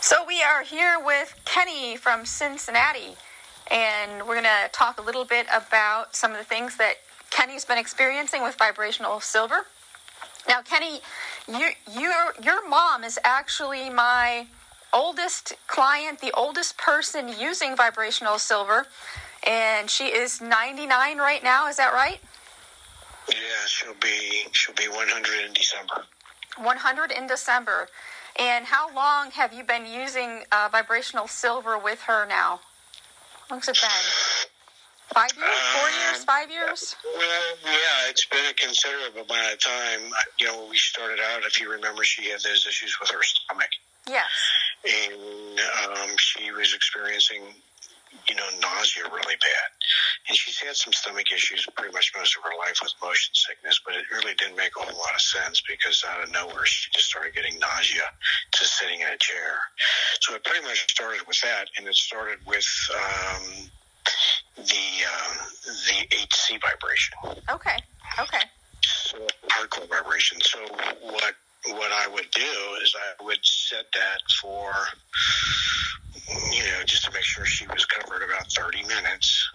So we are here with Kenny from Cincinnati, and we're going to talk a little bit about some of the things that Kenny's been experiencing with Vibrational Silver. Now, Kenny, your mom is actually my oldest client, the oldest person using Vibrational Silver, and she is 99 right now. Is that right? Yeah, she'll be 100 in December. 100 in December. And how long have you been using Vibrational Silver with her now? How long's it been? 5 years? 4 years? 5 years? Well, yeah, it's been a considerable amount of time. You know, we started out, if you remember, she had those issues with her stomach. Yes. And she was experiencing, nausea really bad. And she's had some stomach issues pretty much most of her life with motion sickness, but it really didn't make a whole lot of sense because out of nowhere she just started getting nausea just sitting in a chair. So it pretty much started with that, and it started with the HC vibration. Okay. So hardcore vibration. So what I would do is I would set that for, just to make sure she was covered about 30 minutes.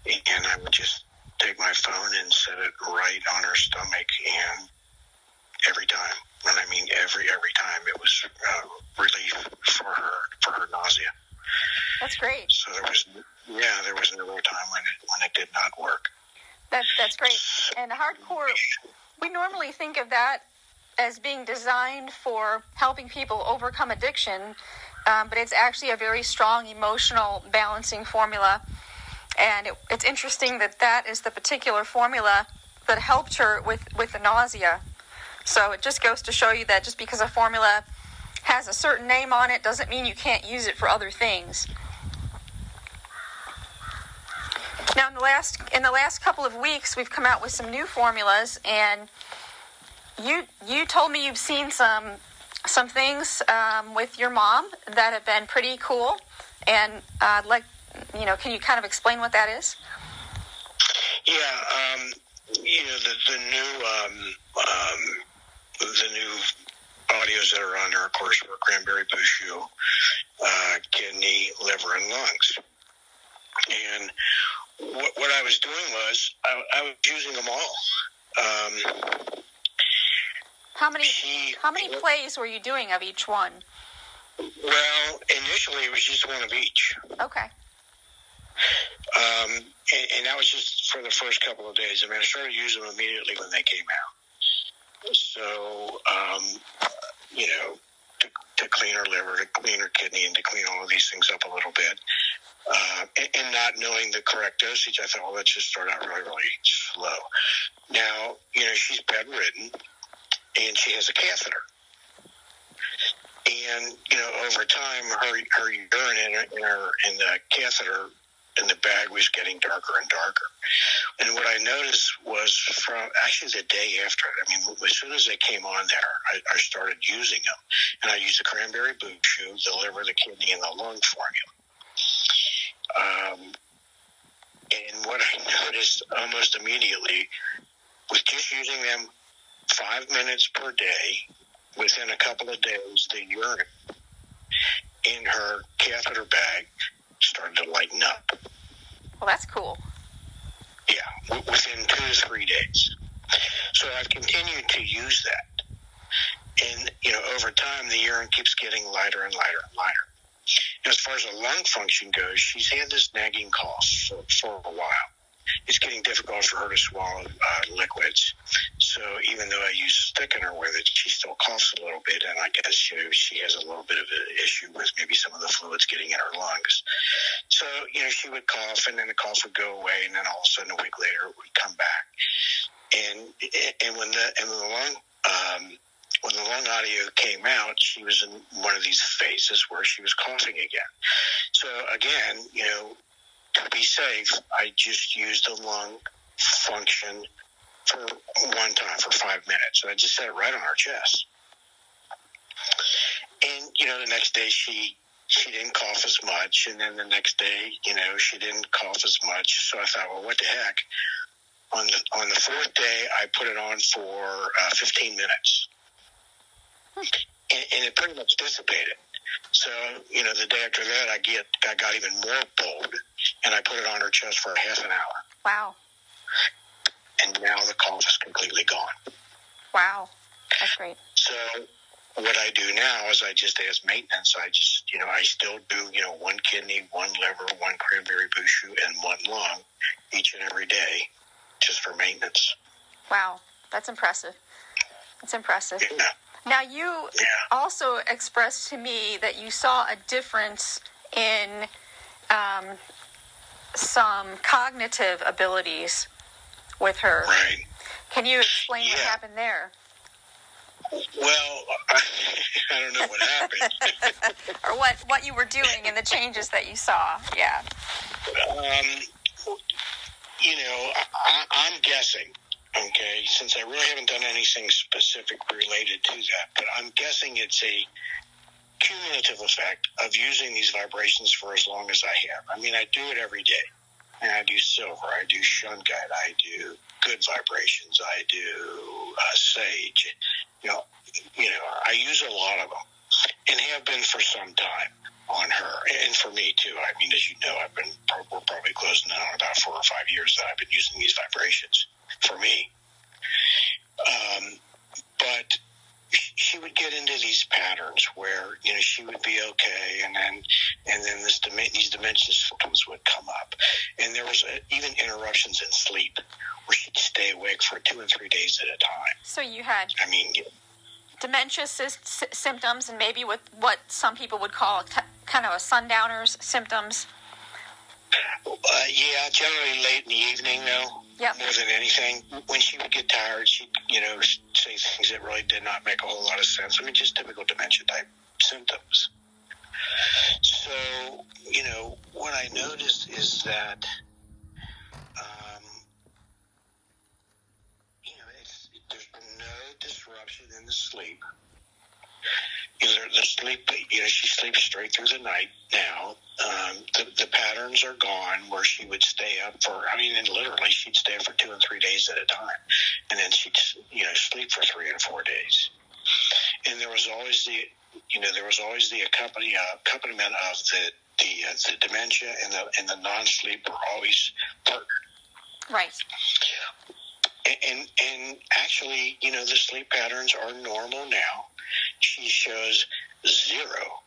And I would just take my phone and set it right on her stomach. And every time, and I mean every time, it was relief for her nausea. That's great. So there was never a time when it did not work. That's great. And hardcore, we normally think of that as being designed for helping people overcome addiction, but it's actually a very strong emotional balancing formula. And it's interesting that is the particular formula that helped her with the nausea. So it just goes to show you that just because a formula has a certain name on it doesn't mean you can't use it for other things. Now, in the last couple of weeks, we've come out with some new formulas, and you told me you've seen some things with your mom that have been pretty cool, and can you kind of explain what that is? Yeah, the new audios that are on there, of course, were cranberry bushu, kidney, liver, and lungs. And what I was doing was I was using them all. How many plays were you doing of each one? Well, initially it was just one of each. Okay. And that was just for the first couple of days. I mean, I started using them immediately when they came out. So, to clean her liver, to clean her kidney, and to clean all of these things up a little bit. And not knowing the correct dosage, I thought, well, let's just start out really, really slow. Now, she's bedridden, and she has a catheter. And, over time, her urine in the catheter in the bag was getting darker and darker. And what I noticed was from actually the day after, as soon as they came on there, I started using them. And I used the cranberry bushu, the liver, the kidney, and the lung formula. And what I noticed almost immediately was just using them 5 minutes per day, within a couple of days, the urine in her catheter bag started to lighten up. Well, that's cool. Yeah, within 2 to 3 days. So I've continued to use that. And, over time, the urine keeps getting lighter and lighter and lighter. And as far as the lung function goes, she's had this nagging cough for a while. It's getting difficult for her to swallow liquids. So even though I use thickener with it, she still coughs a little bit, and I guess she has a little bit of an issue with maybe some of the fluids getting in her lungs. So, she would cough, and then the cough would go away, and then all of a sudden a week later it would come back. And when the lung audio came out, she was in one of these phases where she was coughing again. So again, to be safe, I just used the lung function for one time for 5 minutes. So I just set it right on her chest. And, the next day she didn't cough as much. And then the next day, she didn't cough as much. So I thought, well, what the heck? On the fourth day, I put it on for 15 minutes. And it pretty much dissipated. So, the day after that, I got even more bold, and I put it on her chest for a half an hour. Wow. And now the cough is completely gone. Wow. That's great. So what I do now is I just, as maintenance, I still do, one kidney, one liver, one cranberry bushu, and one lung each and every day just for maintenance. Wow. That's impressive. That's impressive. Yeah. Now, you also expressed to me that you saw a difference in some cognitive abilities with her. Right. Can you explain what happened there? Well, I don't know what happened. Or what you were doing and the changes that you saw. Yeah. I'm guessing, okay, since I really haven't done anything specific related to that, but I'm guessing it's a cumulative effect of using these vibrations for as long as I have. I mean, I do it every day. And I do silver, I do shungite, I do good vibrations, I do sage. I use a lot of them and have been for some time on her and for me too. I mean, as you know, we're probably closing in on about 4 or 5 years that I've been using these vibrations for me. But she would get into these patterns where, she would be okay, and then these dementia symptoms would come up. And there was even interruptions in sleep where she'd stay awake for 2 and 3 days at a time. So you had dementia symptoms, and maybe with what some people would call kind of a sundowner's symptoms. Generally late in the evening, though. Yep. More than anything, when she would get tired, she'd, say things that really did not make a whole lot of sense. I mean, just typical dementia-type symptoms. So, what I noticed is that, there's been no disruption in the sleep. The sleep, she sleeps straight through the night now. The patterns are gone where she would stay up and literally she'd stay up for 2 and 3 days at a time. And then she'd, sleep for 3 and 4 days. And there was always the accompaniment of the dementia and the non-sleep were always partnered. Right. And actually, the sleep patterns are normal now. She shows 0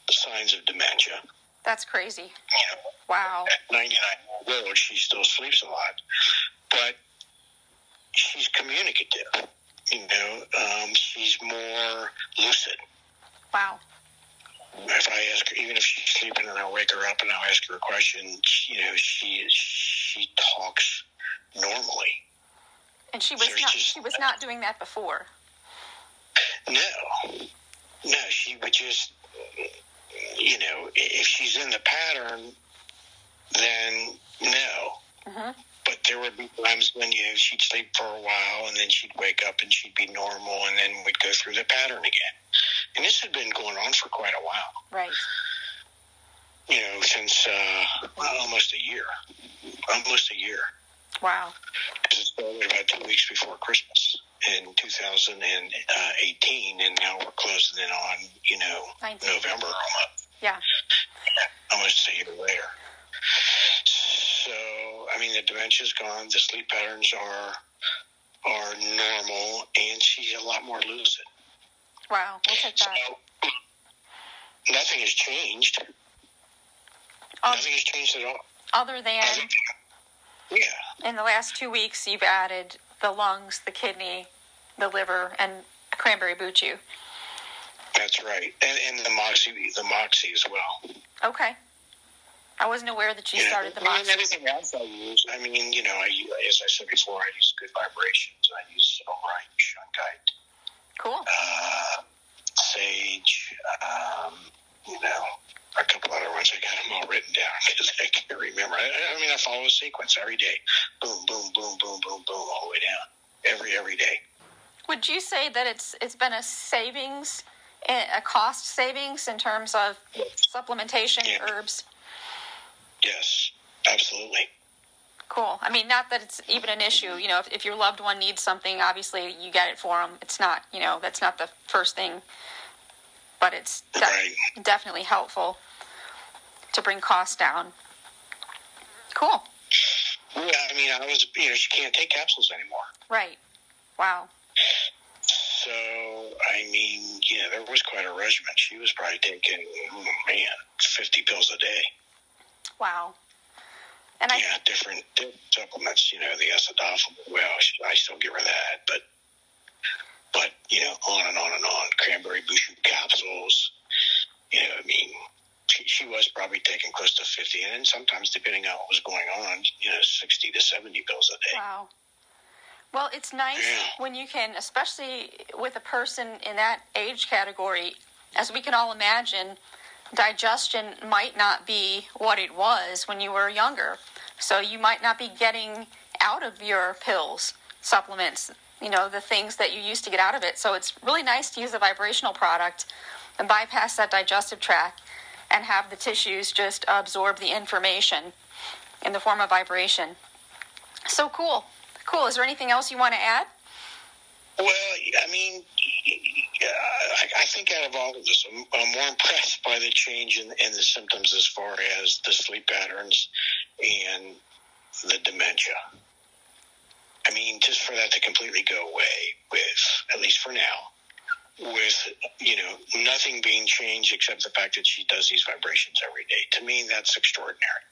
signs of dementia. That's crazy. Wow. At 99 years old, she still sleeps a lot. But she's communicative. She's more lucid. Wow. If I ask her, even if she's sleeping and I'll wake her up and I'll ask her a question, she talks normally. And she was not doing that before. No, she would just, if she's in the pattern, then no. Mm-hmm. But there would be times when, she'd sleep for a while and then she'd wake up and she'd be normal and then we'd go through the pattern again. And this had been going on for quite a while. Right. Since almost a year. Wow. Because it started about 2 weeks before Christmas in 2018, and now we're closing in on, November almost. Yeah. Almost a year later. So, the dementia's gone, the sleep patterns are normal, and she's a lot more lucid. Wow, we'll take that. So, nothing has changed. Nothing has changed at all. Other than... Yeah. In the last 2 weeks, you've added the lungs, the kidney, the liver, and cranberry bushu. That's right, and the moxie as well. Okay, I wasn't aware that you started the moxie. And everything else I use. As I said before, I use good vibrations. I use silver, I use shungite. Cool. Sage. A couple other ones. I got them all written down because I can't remember. I follow a sequence every day. Boom, boom, boom, boom, boom, boom, all the way down. Every day. Would you say that it's been a savings, a cost savings in terms of supplementation, herbs? Yes, absolutely. Cool. Not that it's even an issue. If your loved one needs something, obviously you get it for them. It's not, that's not the first thing. but it's definitely helpful to bring costs down. Cool. Yeah, I mean, she can't take capsules anymore. Right. Wow. So, I mean, there was quite a regimen. She was probably taking, 50 pills a day. Wow. And different supplements, the acidophilus. Well, I still give her that, but on and on and on. Cranberry bushu capsules. She was probably taking close to 50, and sometimes, depending on what was going on, 60 to 70 pills a day. Wow. Well, it's nice when you can, especially with a person in that age category, as we can all imagine, digestion might not be what it was when you were younger. So you might not be getting out of your pills, supplements, the things that you used to get out of it. So it's really nice to use a vibrational product and bypass that digestive tract and have the tissues just absorb the information in the form of vibration. So cool. Cool. Is there anything else you want to add? Well, I mean, I think out of all of this, I'm more impressed by the change in the symptoms as far as the sleep patterns and the dementia. I mean, just for that to completely go away with, at least for now, with, nothing being changed except the fact that she does these vibrations every day. To me, that's extraordinary.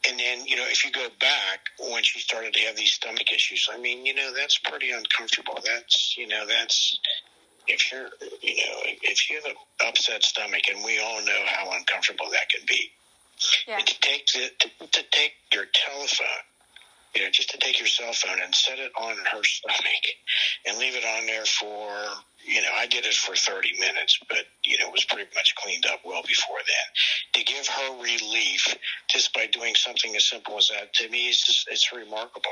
And then, if you go back when she started to have these stomach issues, I mean, that's pretty uncomfortable. That's, if you're, if you have an upset stomach, and we all know how uncomfortable that can be, and to take your telephone, just to take your cell phone and set it on her stomach and leave it on there for, I did it for 30 minutes, but, it was pretty much cleaned up well before then. To give her relief just by doing something as simple as that, to me, it's remarkable.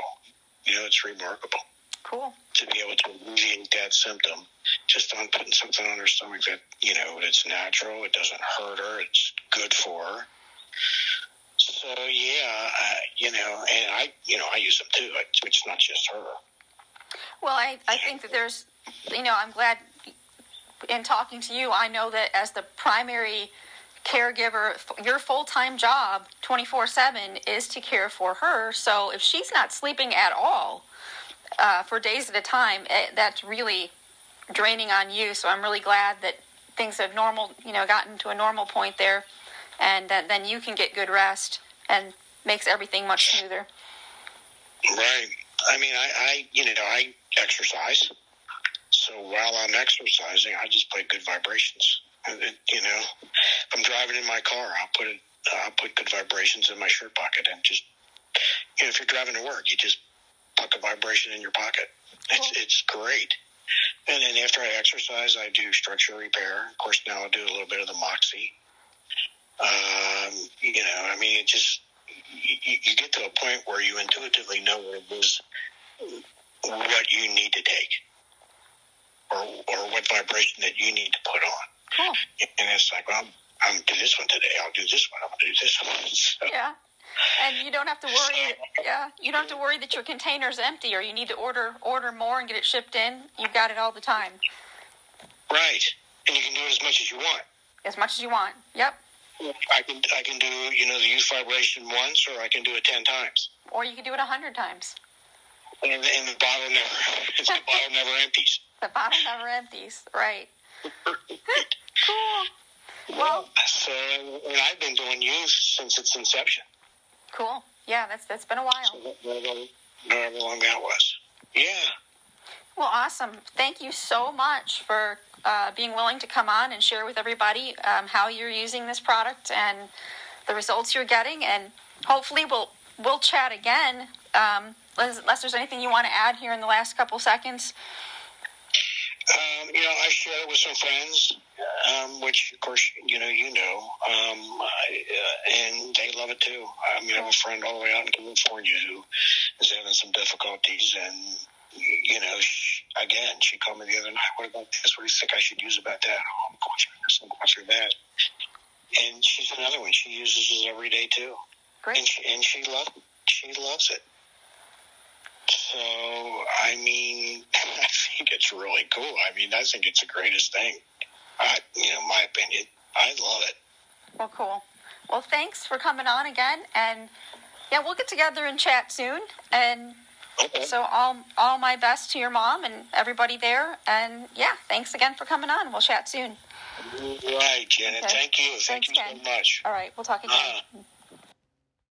It's remarkable. Cool. To be able to alleviate that symptom just on putting something on her stomach that, it's natural, it doesn't hurt her, it's good for her. So, and I use them too. It's not just her. Well, I think that there's, I'm glad in talking to you, I know that as the primary caregiver, your full-time job 24/7 is to care for her. So if she's not sleeping at all for days at a time, that's really draining on you. So I'm really glad that things have gotten to a normal point there, and that then you can get good rest and makes everything much smoother. Right. I mean, I exercise. So while I'm exercising, I just play good vibrations. If I'm driving in my car, I'll put good vibrations in my shirt pocket, and just, if you're driving to work, you just put a vibration in your pocket. It's great. And then after I exercise, I do structure repair. Of course, now I'll do a little bit of the Moxie. I mean, it just, you get to a point where you intuitively know what you need to take, or what vibration that you need to put on. Cool. And it's like, well, I'm going to do this one today. I'll do this one. I'm going to do this one. So, yeah. And you don't have to worry. You don't have to worry that your container's empty, or you need to order more and get it shipped in. You've got it all the time. Right. And you can do it as much as you want. As much as you want. Yep. I can do, the youth vibration once, or I can do it 10 times. Or you can do it 100 times. And the bottle never empties. The bottle never empties. Right. Cool. Well, so, and I've been doing youth since its inception. Cool. Yeah, that's been a while. So however long that was. Yeah. Well, awesome. Thank you so much for being willing to come on and share with everybody how you're using this product and the results you're getting. And hopefully we'll chat again. Unless there's anything you want to add here in the last couple seconds. I've shared it with some friends, which, of course, and they love it too. I have a friend all the way out in California who is having some difficulties, and, she called me the other night, what about this? What do you think I should use about that? Oh, I'm going through this, I'm going through that. And she's another one. She uses it every day too. Great. And she loves it. So, I mean, I think it's really cool. I mean, I think it's the greatest thing. My opinion, I love it. Well, cool. Well, thanks for coming on again, and yeah, we'll get together and chat soon. And Okay. so all my best to your mom and everybody there. And yeah, thanks again for coming on. We'll chat soon. Right, Janet. Okay. Thank you. Thank Thanks, you so Ken. much. All right, we'll talk again.